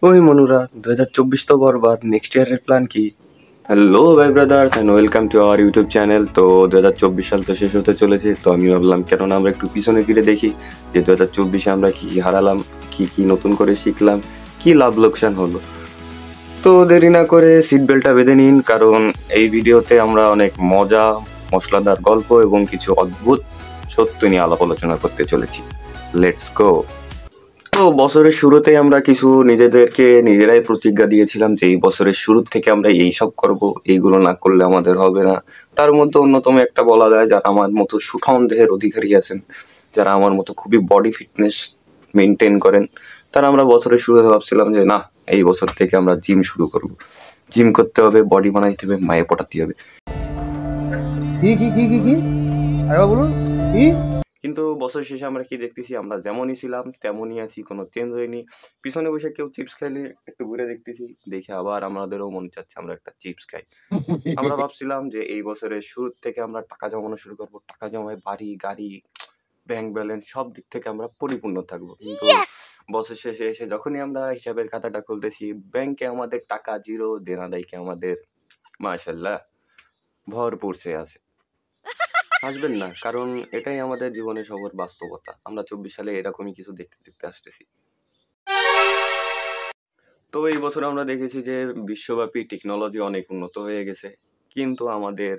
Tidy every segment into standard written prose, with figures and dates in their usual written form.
ওই মনুরা 2024 তো বরবাদ, নেক্সট ইয়ারের প্ল্যান কি? হ্যালো ভাই brothers and welcome to our YouTube channel. তো 2024 সাল তো শেষ হতে চলেছে, তো আমি ভাবলাম কেননা আমরা একটু পিছনে ফিরে দেখি যে 2024-এ আমরা কি কি হারালাম, কি কি নতুন করে শিখলাম, কি লাভ লোকসান হলো। তো দেরি না করে সিট বেল্টটা বেঁধে নিন, কারণ এই ভিডিওতে আমরা অনেক মজা, মশলাদার গল্প এবং কিছু অদ্ভুত সত্য নিয়ে আলাপ আলোচনা করতে চলেছি। Let's go. তো বছরের শুরুতেই আমরা কিছু নিজেদেরকে নিজেরাই প্রতিজ্ঞা দিয়েছিলাম যে এই বছরের শুরুর থেকে আমরা এইসব করব, এইগুলো না করলে আমাদের হবে না। তার মধ্যে অন্যতম একটা বলা যায়, যারা আমার মতো সুঠাম দেহের অধিকারী আছেন, যারা আমার মতো খুবই বডি ফিটনেস মেনটেন করেন, তারা আমরা বছরের শুরুতে ভাবছিলাম যে না, এই বছর থেকে আমরা জিম শুরু করব। জিম করতে হবে, বডি বানাইতে হবে, মায়ে পটাতে হবে। কি কি কি কি কি আরেকবার বলুন কি? কিন্তু বছর শেষে আমরা কি দেখতেছি, আমরা যেমনই ছিলাম তেমনই আছি, কোনো চেঞ্জ হয়নি। পিছনে বসে কেউ চিপস খাইলে একটু ঘুরে দেখতেছি, দেখে আবার আমাদেরও মন চাচ্ছে আমরা একটা চিপস খাই। আমরা ভাবছিলাম যে এই বছরের শুরু থেকে আমরা টাকা জমানো শুরু করবো, টাকা জমায় বাড়ি গাড়ি ব্যাংক ব্যালেন্স সব দিক থেকে আমরা পরিপূর্ণ থাকবো। কিন্তু বছর শেষে এসে যখনই আমরা হিসাবের খাতাটা খুলতেছি, ব্যাংকে আমাদের টাকা জিরো, দেনাদায়কে আমাদের মাশাল্লাহ ভরপুর সে আছে। হাসবেন না, কারণ এটাই আমাদের জীবনে সবার বাস্তবতা। আমরা 24 সালে এরকমই কিছু দেখতে দেখতে আসতেছি। তো এই বছর আমরা দেখেছি যে বিশ্বব্যাপী টেকনোলজি অনেক উন্নত হয়ে গেছে, কিন্তু আমাদের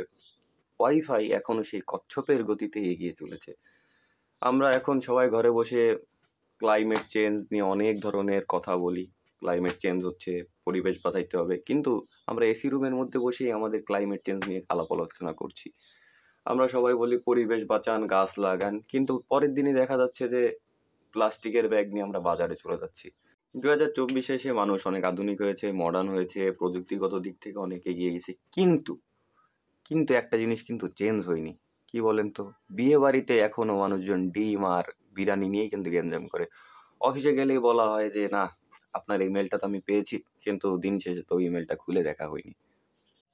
ওয়াইফাই এখনো সেই কচ্ছপের গতিতে এগিয়ে চলেছে। আমরা এখন সবাই ঘরে বসে ক্লাইমেট চেঞ্জ নিয়ে অনেক ধরনের কথা বলি। ক্লাইমেট চেঞ্জ হচ্ছে, পরিবেশ বাঁচাইতে হবে, কিন্তু আমরা এসি রুমের মধ্যে বসেই আমাদের ক্লাইমেট চেঞ্জ নিয়ে আলাপ আলোচনা করছি। আমরা সবাই বলি পরিবেশ বাঁচান, গাছ লাগান, কিন্তু পরের দিনই দেখা যাচ্ছে যে প্লাস্টিকের ব্যাগ নিয়ে আমরা বাজারে চলে যাচ্ছি। 2024 এসে মানুষ অনেক আধুনিক হয়েছে, মডার্ন হয়েছে, প্রযুক্তিগত দিক থেকে অনেক এগিয়ে গেছে, কিন্তু কিন্তু একটা জিনিস কিন্তু চেঞ্জ হয়নি। কি বলেন তো? বিয়ে বাড়িতে এখনো মানুষজন ডিম আর বিরিয়ানি নিয়েই কিন্তু গ্যাঞ্জাম করে। অফিসে গেলেই বলা হয় যে না, আপনার ইমেলটা তো আমি পেয়েছি, কিন্তু দিন শেষে তো ইমেলটা খুলে দেখা হয়নি।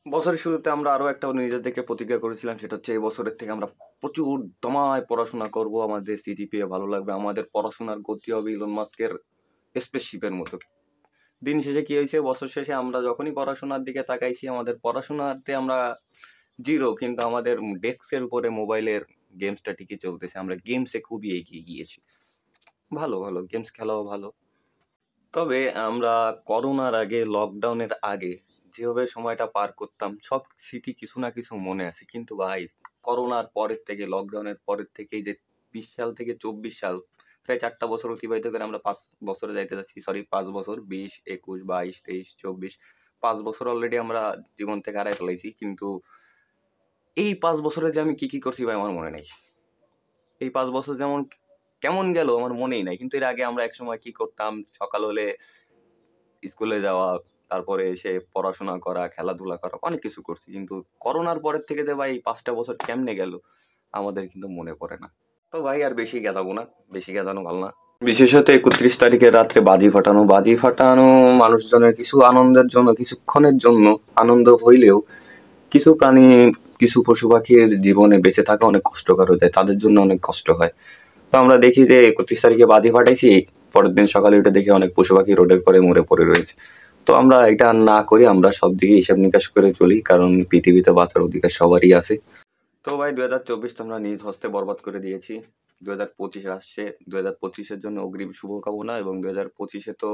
বছরের শুরুতে আমরা আরো একটা নিজেদেরকে প্রতিজ্ঞা করেছিলাম, সেটা হচ্ছে এই বছরের থেকে আমরা প্রচুর দমায় পড়াশোনা করব, আমাদের সিজিপিএ ভালো লাগবে, আমাদের পড়াশোনার গতি হবে ইলন মাস্কের স্পেসশিপের মতো। দিন শেষে কি হয়েছে, বছর শেষে আমরা যখনই পড়াশোনার দিকে তাকাইছি, আমাদের পড়াশোনাতে আমরা জিরো, কিন্তু আমাদের ডেস্কের উপরে মোবাইলের গেমসটা ঠিকই চলতেছে। আমরা গেমসে খুবই এগিয়ে গিয়েছি। ভালো ভালো গেমস খেলাও ভালো। তবে আমরা করোনার আগে, লকডাউনের আগে যেভাবে সময়টা পার করতাম, সব স্মৃতি কিছু না কিছু মনে আছে। কিন্তু ভাই, করোনার পরের থেকে, লকডাউনের পরের থেকেই যে 20 সাল থেকে 24 সাল, প্রায় 4টা বছর অতিবাহিত করে আমরা 5 বছরে যাইতে যাচ্ছি। সরি, 5 বছর, 20, 21, 22, 23, 24, 5 বছর অলরেডি আমরা জীবন থেকে হারাই ফেলাইছি। কিন্তু এই 5 বছরে যে আমি কি কি করছি ভাই, আমার মনে নেই। এই 5 বছর যেমন কেমন গেল আমার মনেই নাই। কিন্তু এর আগে আমরা একসময় কি করতাম, সকাল হলে স্কুলে যাওয়া, তারপরে এসে পড়াশোনা করা, খেলাধুলা করা, অনেক কিছু করছি। কিন্তু করোনার পরের থেকে যে ভাই এই 5টা বছর কেমনে গেল আমাদের কিন্তু মনে পড়ে না। তো ভাই আর বেশি গেলাবো না, বেশি গেলানো ভালো না। বিশেষত 31 তারিখের রাত্রে বাজি ফাটানো মানুষজনের কিছু আনন্দের জন্য, কিছুক্ষণের জন্য আনন্দ হইলেও কিছু প্রাণী, কিছু পশু পাখির জীবনে বেঁচে থাকা অনেক কষ্টকর হয়ে যায়, তাদের জন্য অনেক কষ্ট হয়। তো আমরা দেখি যে 31 তারিখে বাজি ফাটাইছি, পরের দিন সকালে উঠে দেখি অনেক পশু পাখি রোডের পরে মরে পড়ে রয়েছে। তো আমরা এটা না করি, আমরা সব দিকে হিসাব নিকাশ করে চলি, কারণ পৃথিবীতে বাঁচার অধিকার সবারই আছে। তো ভাই 2024 তো আমরা নিজ হস্তে বরবাদ করে দিয়েছি। 2025 আসছে, 2025-এর জন্য অগ্রিম শুভকামনা। এবং 2025-এ তো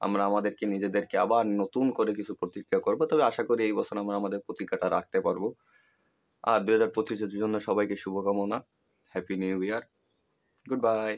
আমরা আমাদেরকে নিজেদেরকে আবার নতুন করে কিছু প্রতিজ্ঞা করবো। তবে আশা করি এই বছর আমরা আমাদের প্রতিজ্ঞাটা রাখতে পারবো। আর 2025-এর জন্য সবাইকে শুভকামনা। Happy new year. Good bye.